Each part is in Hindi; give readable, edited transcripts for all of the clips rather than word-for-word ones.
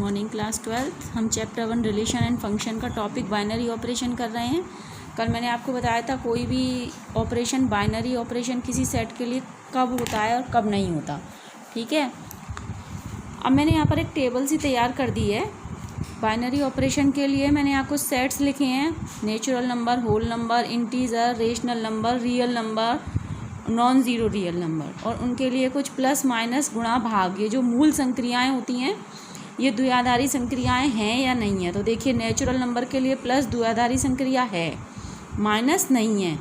Morning class 12। हम चैप्टर 1 रिलेशन एंड फंक्शन का टॉपिक बाइनरी ऑपरेशन कर रहे हैं। कल मैंने आपको बताया था कोई भी ऑपरेशन बाइनरी ऑपरेशन किसी सेट के लिए कब होता है और कब नहीं होता। ठीक है, अब मैंने यहाँ पर एक टेबल सी तैयार कर दी है। बाइनरी ऑपरेशन के लिए मैंने यहाँ कुछ सेट्स लिखे हैं: natural number, whole number, integer, rational number, real number, non zero real number, और उनके लिए कुछ प्लस माइनस गुणा भाग, ये जो मूल संक्रियाएं होती हैं ये द्विआधारी संक्रियाएं हैं या नहीं है। तो देखिए, नेचुरल नंबर के लिए प्लस द्विआधारी संक्रिया है, माइनस नहीं है।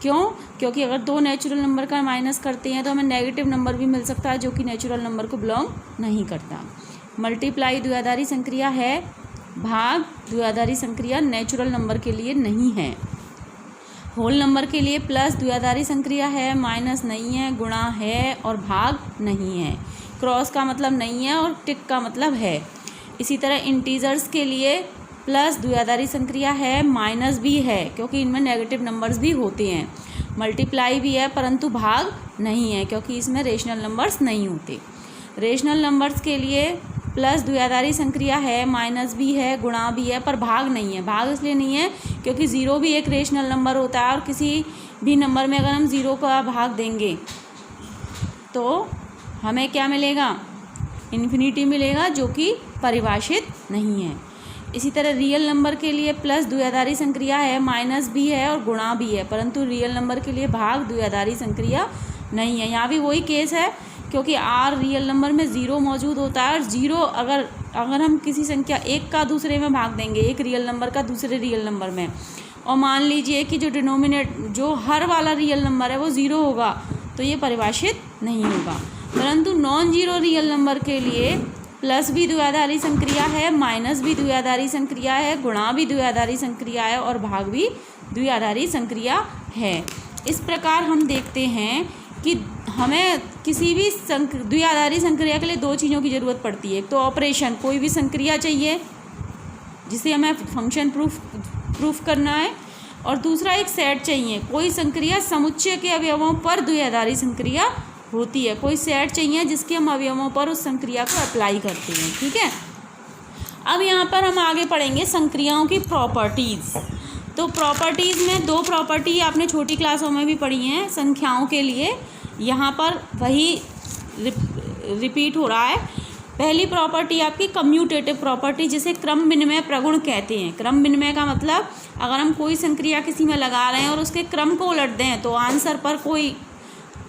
क्यों? क्योंकि अगर दो नेचुरल नंबर का माइनस करते हैं तो हमें नेगेटिव नंबर भी मिल सकता है जो कि नेचुरल नंबर को बिलोंग नहीं करता। मल्टीप्लाई द्विआधारी संक्रिया है, भाग द्विआधारी संक्रिया नेचुरल नंबर के लिए नहीं है। होल नंबर के लिए प्लस द्विआधारी संक्रिया है, माइनस नहीं है, गुणा है और भाग नहीं है। क्रॉस का मतलब नहीं है और टिक का मतलब है। इसी तरह इंटीजर्स के लिए प्लस द्विआधारी संक्रिया है, माइनस भी है क्योंकि इनमें नेगेटिव नंबर्स भी होते हैं। मल्टीप्लाई भी है परंतु भाग नहीं है क्योंकि इसमें रेशनल नंबर्स नहीं होते। रेशनल नंबर्स के लिए प्लस द्विआधारी संक्रिया है, माइनस भी है, गुणा भी है, पर भाग नहीं है। भाग इसलिए नहीं है क्योंकि ज़ीरो भी एक रेशनल नंबर होता है और किसी भी नंबर में अगर हम ज़ीरो का भाग देंगे तो हमें क्या मिलेगा? इन्फिनिटी मिलेगा, जो कि परिभाषित नहीं है। इसी तरह रियल नंबर के लिए प्लस द्विआधारी संक्रिया है, माइनस भी है और गुणा भी है, परंतु रियल नंबर के लिए भाग द्विआधारी संक्रिया नहीं है। यहाँ भी वही केस है क्योंकि आर रियल नंबर में ज़ीरो मौजूद होता है और ज़ीरो अगर हम किसी संख्या एक का दूसरे में भाग देंगे, एक रियल नंबर का दूसरे रियल नंबर में, और मान लीजिए कि जो हर वाला रियल नंबर है वो ज़ीरो होगा, तो ये परिभाषित नहीं होगा। परंतु नॉन जीरो रियल नंबर के लिए प्लस भी द्विआधारी संक्रिया है, माइनस भी द्विआधारी संक्रिया है, गुणा भी द्विआधारी संक्रिया है और भाग भी द्विआधारी संक्रिया है। इस प्रकार हम देखते हैं कि हमें किसी भी द्विआधारी संक्रिया के लिए दो चीज़ों की ज़रूरत पड़ती है। एक तो ऑपरेशन, कोई भी संक्रिया चाहिए जिसे हमें फंक्शन प्रूफ करना है, और दूसरा एक सेट चाहिए। कोई संक्रिया समुच्चय के अवयवों पर द्विआधारी संक्रिया होती है, कोई सेट चाहिए जिसके हम अवयवों पर उस संक्रिया को अप्लाई करते हैं। ठीक है, अब यहाँ पर हम आगे पढ़ेंगे संक्रियाओं की प्रॉपर्टीज़। तो प्रॉपर्टीज़ में दो प्रॉपर्टी आपने छोटी क्लासों में भी पढ़ी हैं संख्याओं के लिए, यहाँ पर वही रिपीट हो रहा है। पहली प्रॉपर्टी आपकी कम्यूटेटिव प्रॉपर्टी, जिसे क्रम विनिमय प्रगुण कहते हैं। क्रम विनिमय का मतलब अगर हम कोई संक्रिया किसी में लगा रहे हैं और उसके क्रम को उलट दें तो आंसर पर कोई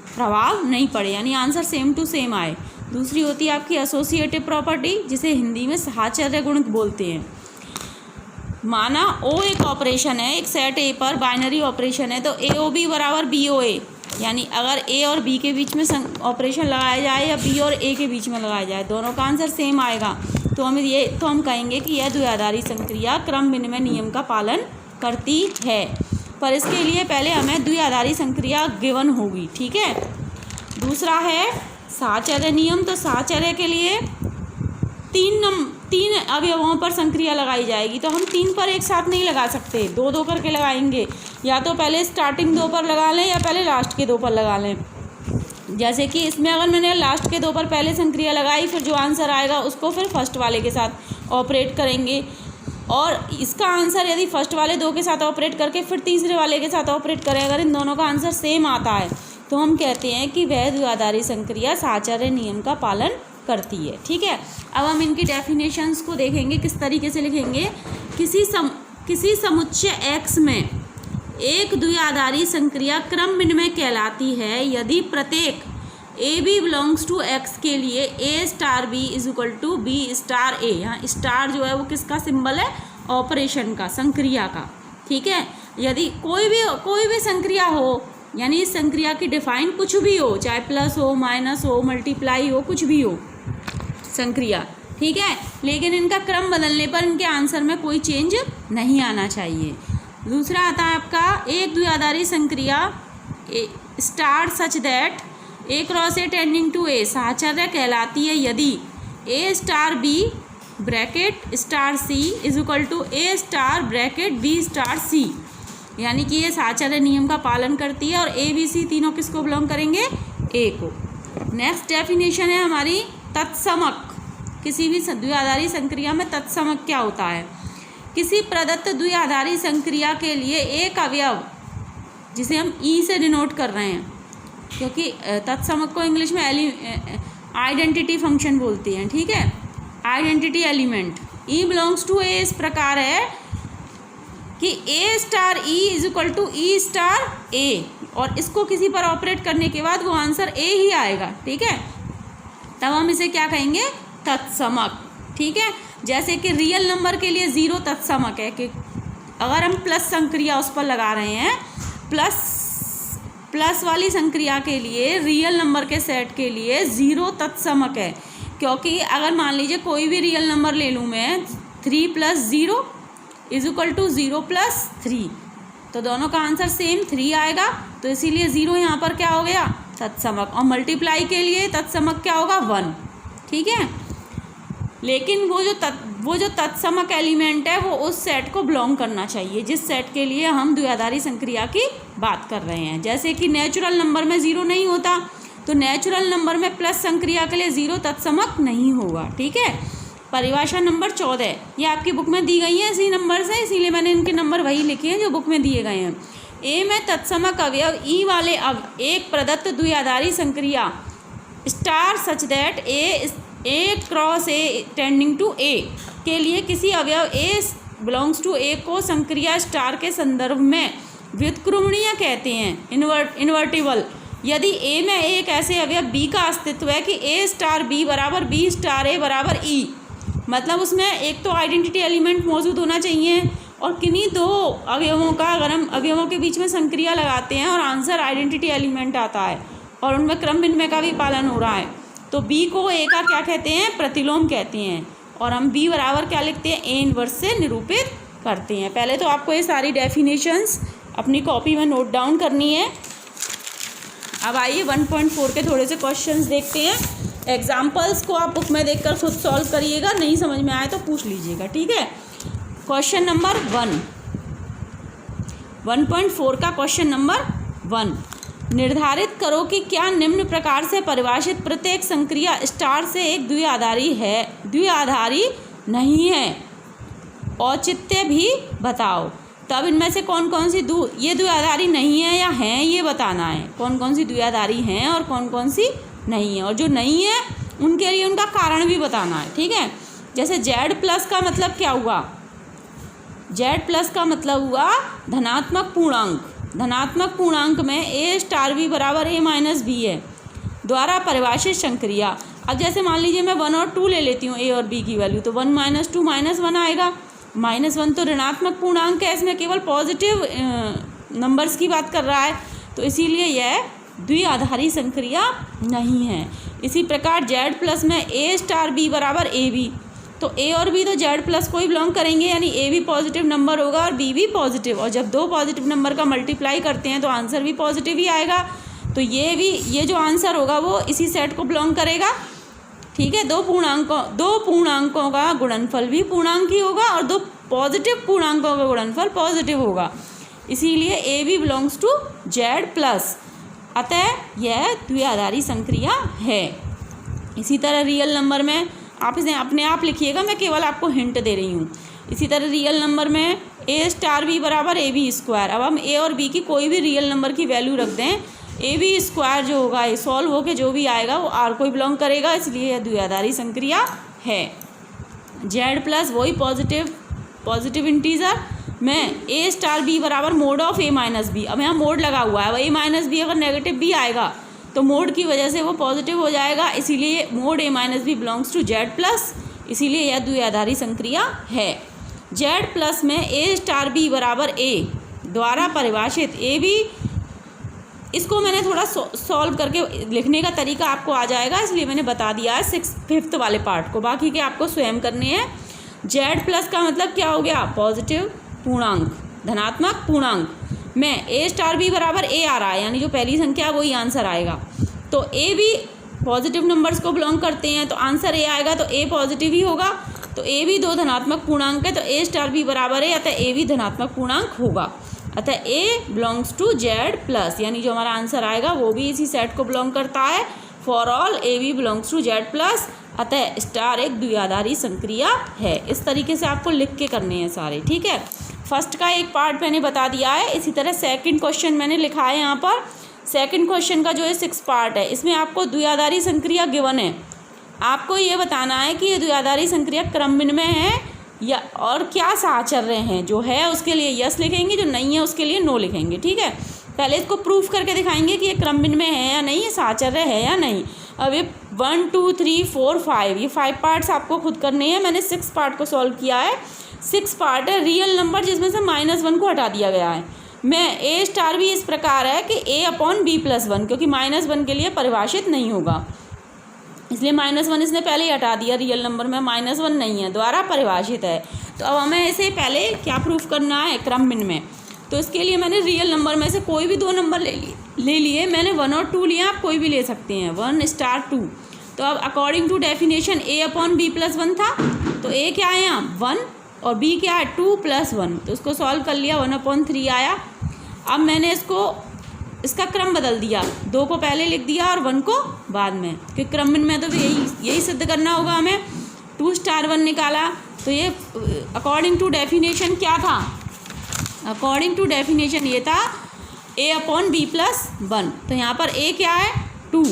प्रभाव नहीं पड़े, यानी आंसर सेम टू सेम आए। दूसरी होती है आपकी एसोसिएटिव प्रॉपर्टी, जिसे हिंदी में साहचर्य गुण बोलते हैं। माना ओ एक ऑपरेशन है, एक सेट ए पर बाइनरी ऑपरेशन है, तो ए ओ बी बराबर बी ओ ए, यानी अगर ए और बी के बीच में ऑपरेशन लगाया जाए या बी और ए के बीच में लगाया जाए, दोनों का आंसर सेम आएगा, तो हम कहेंगे कि यह द्विआधारी संक्रिया क्रम विनिमय नियम का पालन करती है। पर इसके लिए पहले हमें द्विआधारी संक्रिया गिवन होगी। ठीक है, दूसरा है साहचर्य नियम। तो साहचर्य के लिए तीन अवयवों पर संक्रिया लगाई जाएगी, तो हम तीन पर एक साथ नहीं लगा सकते, दो दो करके लगाएंगे। या तो पहले स्टार्टिंग दो पर लगा लें या पहले लास्ट के दो पर लगा लें। जैसे कि इसमें अगर मैंने लास्ट के दो पर पहले संक्रिया लगाई, फिर जो आंसर आएगा उसको फिर फर्स्ट वाले के साथ ऑपरेट करेंगे, और इसका आंसर यदि फर्स्ट वाले दो के साथ ऑपरेट करके फिर तीसरे वाले के साथ ऑपरेट करें, अगर इन दोनों का आंसर सेम आता है तो हम कहते हैं कि वह द्विआधारी संक्रिया साहचर्य नियम का पालन करती है। ठीक है, अब हम इनकी डेफिनेशंस को देखेंगे किस तरीके से लिखेंगे। किसी समुच्चय X में एक द्विआधारी संक्रिया क्रम विनिमय कहलाती है यदि प्रत्येक a b belongs to x के लिए a star b is equal to b star a. यहाँ स्टार जो है वो किसका सिंबल है? ऑपरेशन का, संक्रिया का। ठीक है, यदि कोई भी संक्रिया हो, यानी इस संक्रिया की डिफाइन कुछ भी हो, चाहे प्लस हो, माइनस हो, मल्टीप्लाई हो, कुछ भी हो संक्रिया, ठीक है, लेकिन इनका क्रम बदलने पर इनके आंसर में कोई चेंज नहीं आना चाहिए। दूसरा आता है आपका एक द्विआधारी संक्रिया star such that a cross a tending to a साहचर्य कहलाती है यदि a star b bracket star c is equal to a star bracket b star c, यानी कि ये साहचर्य नियम का पालन करती है और ए बी सी तीनों किसको बिलोंग करेंगे? ए को। नेक्स्ट डेफिनेशन है हमारी तत्समक। किसी भी द्विआधारी संक्रिया में तत्समक क्या होता है? किसी प्रदत्त द्विआधारी संक्रिया के लिए एक अवयव, जिसे हम ई से डिनोट कर रहे हैं, क्योंकि तत्समक को इंग्लिश में आइडेंटिटी फंक्शन बोलते हैं, ठीक है, identity element. E belongs to a इस प्रकार है कि a star e is equal to e star a, और इसको किसी पर ऑपरेट करने के बाद वो आंसर ए ही आएगा, ठीक है। तब हम इसे क्या कहेंगे? तत्समक, ठीक है। जैसे कि रियल नंबर के लिए 0 तत्समक है, कि अगर हम प्लस संक्रिया उस पर लगा रहे हैं, प्लस वाली संक्रिया के लिए रियल नंबर के सेट के लिए 0 तत्समक है, क्योंकि अगर मान लीजिए कोई भी रियल नंबर ले लूँ मैं, 3 + 0 इज इक्वल टू 0 + 3, तो दोनों का आंसर सेम 3 आएगा, तो इसीलिए 0 यहाँ पर क्या हो गया? तत्समक। और मल्टीप्लाई के लिए तत्समक क्या होगा? 1, ठीक है। लेकिन वो जो तत्समक एलिमेंट है वो उस सेट को बिलोंग करना चाहिए जिस सेट के लिए हम द्विआधारी संक्रिया की बात कर रहे हैं। जैसे कि नेचुरल नंबर में 0 नहीं होता, तो नेचुरल नंबर में प्लस संक्रिया के लिए 0 तत्समक नहीं होगा, ठीक है। परिभाषा नंबर 14 ये आपकी बुक में दी गई है इसी नंबर से, इसीलिए मैंने इनके नंबर वही लिखे हैं जो बुक में दिए गए हैं। ए में तत्समक अवयव ई वाले एक प्रदत्त द्विआधारी संक्रिया star such that a cross a tending to a के लिए किसी अवयव ए बिलोंग्स टू ए को संक्रिया स्टार के संदर्भ में व्युत्क्रमणीय कहते हैं, इन्वर्टिबल। यदि ए में एक ऐसे अवयव बी का अस्तित्व है कि ए स्टार बी बराबर बी स्टार ए बराबर ई, मतलब उसमें एक तो आइडेंटिटी एलिमेंट मौजूद होना चाहिए, और किन्हीं दो अवयवों का, अगर हम अवयवों के बीच में संक्रिया लगाते हैं और आंसर आइडेंटिटी एलिमेंट आता है और उनमें क्रम विनिमय का भी पालन हो रहा है, तो बी को ए का क्या कहते हैं? प्रतिलोम कहते हैं, और हम बी बराबर क्या लिखते हैं? ए इनवर्स से निरूपित करते हैं। पहले तो आपको ये सारी डेफिनेशंस अपनी कॉपी में नोट डाउन करनी है। अब आइए 1.4 के थोड़े से क्वेश्चंस देखते हैं। एग्जाम्पल्स को आप बुक में देखकर खुद सॉल्व करिएगा, नहीं समझ में आए तो पूछ लीजिएगा, ठीक है। क्वेश्चन नंबर 1.4 का क्वेश्चन नंबर 1, निर्धारित करो कि क्या निम्न प्रकार से परिभाषित प्रत्येक संक्रिया स्टार से एक द्विआधारी नहीं है? औचित्य भी बताओ। तब इनमें से कौन कौन सी ये द्विआधारी नहीं है या हैं, ये बताना है। कौन कौन सी द्विआधारी हैं और कौन कौन सी नहीं है, और जो नहीं है उनके लिए उनका कारण भी बताना है, ठीक है। जैसे Z+ का मतलब क्या हुआ? Z+ का मतलब हुआ धनात्मक पूर्णांक। धनात्मक पूर्णांक में ए स्टार बी बराबर ए माइनस बी है द्वारा परिभाषित संक्रिया। अब जैसे मान लीजिए मैं 1 और 2 ले लेती हूँ ए और बी की वैल्यू, तो 1 - 2 -1 आएगा। -1 तो ऋणात्मक पूर्णांक है, इसमें केवल पॉजिटिव नंबर्स की बात कर रहा है, तो इसीलिए यह द्विआधारी संक्रिया नहीं है। इसी प्रकार Z+ में ए स्टार बी बराबर ए बी, तो ए और बी तो Z+ को ही बिलोंग करेंगे, यानी ए भी पॉजिटिव नंबर होगा और बी भी पॉजिटिव, और जब दो पॉजिटिव नंबर का मल्टीप्लाई करते हैं तो आंसर भी पॉजिटिव ही आएगा। तो ये जो आंसर होगा वो इसी सेट को बिलोंग करेगा, ठीक है। दो पूर्णांकों का गुणनफल भी पूर्णांक ही होगा और दो पॉजिटिव पूर्णांकों का गुणनफल पॉजिटिव होगा, इसीलिए a b belongs to Z+, अतः यह द्विआधारी संक्रिया है। इसी तरह रियल नंबर में आप इसे अपने आप लिखिएगा, मैं केवल आपको हिंट दे रही हूँ। इसी तरह रियल नंबर में ए स्टार बी बराबर ए बी स्क्वायर। अब हम ए और बी की कोई भी रियल नंबर की वैल्यू रख दें, ए बी स्क्वायर जो होगा ये सॉल्व होकर जो भी आएगा वो आर को ही बिलोंग करेगा, इसलिए यह द्विआधारी संक्रिया है। Z+ वही पॉजिटिव इंटीजर में ए स्टार बी बराबर mod of a minus b. अब यहाँ मोड लगा हुआ है, ए माइनस बी अगर नेगेटिव भी आएगा तो मोड की वजह से वो पॉजिटिव हो जाएगा, इसीलिए mod a minus b belongs to Z+, इसीलिए यह द्विआधारी संक्रिया है। Z+ में ए स्टार बी बराबर ए द्वारा परिभाषित ए बी, इसको मैंने थोड़ा सॉल्व करके लिखने का तरीका आपको आ जाएगा, इसलिए मैंने बता दिया है 5th वाले पार्ट को, बाकी के आपको स्वयं करने हैं। Z+ का मतलब क्या हो गया? पॉजिटिव पूर्णांक, धनात्मक पूर्णांक में ए स्टार बी बराबर ए आ रहा है, यानी जो पहली संख्या वही आंसर आएगा। तो ए भी पॉजिटिव नंबर्स को बिलोंग करते हैं, तो आंसर ए आएगा, तो ए पॉजिटिव ही होगा। तो ए भी दो धनात्मक पूर्णांक है, तो ए स्टार बी बराबर है, अतः ए भी धनात्मक पूर्णांक होगा, अतः ए बिलोंग्स टू Z+, यानी जो हमारा आंसर आएगा वो भी इसी सेट को बिलोंग करता है। For all a b belongs to z plus, अतः स्टार एक द्विआधारी संक्रिया है। इस तरीके से आपको लिख के करने हैं सारे, ठीक है। फर्स्ट का एक पार्ट मैंने बता दिया है। इसी तरह सेकंड क्वेश्चन मैंने लिखा है यहाँ पर। सेकंड क्वेश्चन का जो है 6 पार्ट है, इसमें आपको द्विआधारी संक्रिया गिवन है। आपको ये बताना है कि ये द्विआधारी संक्रिया क्रमविनिमय है या और क्या साहचर्य हैं। जो है उसके लिए यस लिखेंगे, जो नहीं है उसके लिए नो लिखेंगे, ठीक है। पहले इसको प्रूफ करके दिखाएंगे कि ये क्रमविनिमय है या नहीं, ये साहचर्य है या नहीं। अब ये 1 2 3 4 5 ये 5 पार्ट्स आपको खुद करने हैं। मैंने 6 पार्ट को सॉल्व किया है। 6 पार्ट है रियल नंबर जिसमें से -1 को हटा दिया गया है। मैं ए स्टार भी इस प्रकार है कि a/b+1, क्योंकि -1 के लिए परिभाषित नहीं होगा, इसलिए -1 इसने पहले ही हटा दिया। रियल नंबर में -1 नहीं है, द्वारा परिभाषित है। तो अब हमें इसे पहले क्या प्रूफ करना है, क्रमविनिमय। तो इसके लिए मैंने रियल नंबर में से कोई भी 2 नंबर ले लिए। मैंने 1 और 2 लिया, आप कोई भी ले सकते हैं, 1 स्टार 2। तो अब अकॉर्डिंग टू डेफिनेशन a/b+1 था, तो a क्या है यहाँ 1 और b क्या है 2 + 1, तो उसको सॉल्व कर लिया, 1/3 आया। अब मैंने इसका क्रम बदल दिया, 2 को पहले लिख दिया और 1 को बाद में, क्योंकि क्रमविनिमय में तो यही सिद्ध करना होगा हमें। 2 स्टार 1 निकाला, तो ये अकॉर्डिंग टू डेफिनेशन क्या था, अकॉर्डिंग टू डेफिनेशन ये था a/b+1। तो यहाँ पर a क्या है 2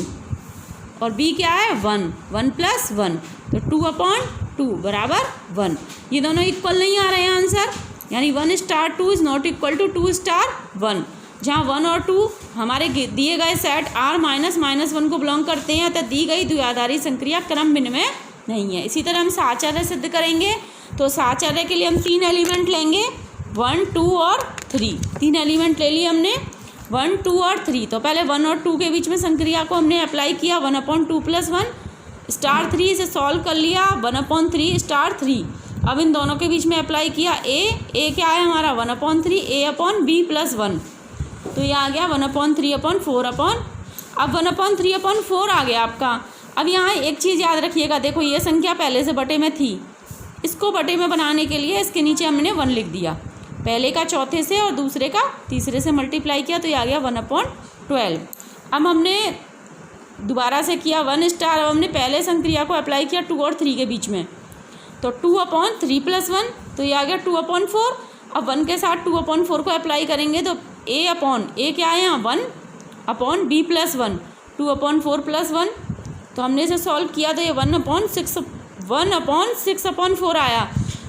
और b क्या है 1, 1 + 1, तो 2/2 = 1। ये दोनों इक्वल नहीं आ रहे हैं आंसर, यानी 1 star 2 is not equal to 2 star 1। जहाँ 1 और 2 हमारे दिए गए सेट r -1 को बिलोंग करते हैं, अतः दी गई द्विआधारी संक्रिया क्रमविनिमय नहीं है। इसी तरह हम साहचर्य सिद्ध करेंगे। तो साहचर्य के लिए हम 3 एलिमेंट लेंगे, 1 2 और 3। 3 एलिमेंट ले लिए हमने, 1 2 और 3। तो पहले 1 और 2 के बीच में संक्रिया को हमने अप्लाई किया, 1/2 + 1 स्टार 3 से सॉल्व कर लिया, 1/3 स्टार 3। अब इन दोनों के बीच में अप्लाई किया a क्या है हमारा 1/3 a/b+1, तो ये आ गया 1/3/4 अब 1/3/4 आ गया आपका। अब यहाँ एक चीज़ याद रखिएगा, देखो ये संख्या पहले से बटे में थी, इसको बटे में बनाने के लिए इसके नीचे हमने 1 लिख दिया, पहले का चौथे से और दूसरे का तीसरे से मल्टीप्लाई किया, तो ये आ गया 1/12। अब हमने दोबारा से किया 1 स्टार, अब हमने पहले संक्रिया को अप्लाई किया 2 और 3 के बीच में, तो 2/3 + 1, तो ये आ गया 2/4। अब 1 के साथ 2/4 को अप्लाई करेंगे, तो a क्या है यहाँ 1/b+1, 2/4 + 1। तो हमने इसे सॉल्व किया, तो ये 1/6/4 आया।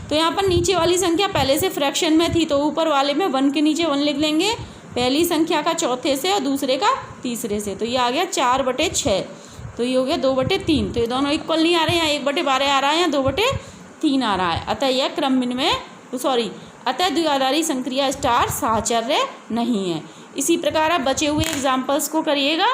तो यहाँ पर नीचे वाली संख्या पहले से फ्रैक्शन में थी, तो ऊपर वाले में 1 के नीचे 1 लिख लेंगे, पहली संख्या का चौथे से और दूसरे का तीसरे से, तो ये आ गया 4/6, तो ये हो गया 2/3। तो ये दोनों इक्वल नहीं आ रहे हैं, यहाँ 1/12 आ रहा है, यहाँ 2/3 आ रहा है। अतः यह क्रमविनिमय अतः द्विआधारी संक्रिया स्टार साहचर्य नहीं है। इसी प्रकार आप बचे हुए एग्जाम्पल्स को करिएगा।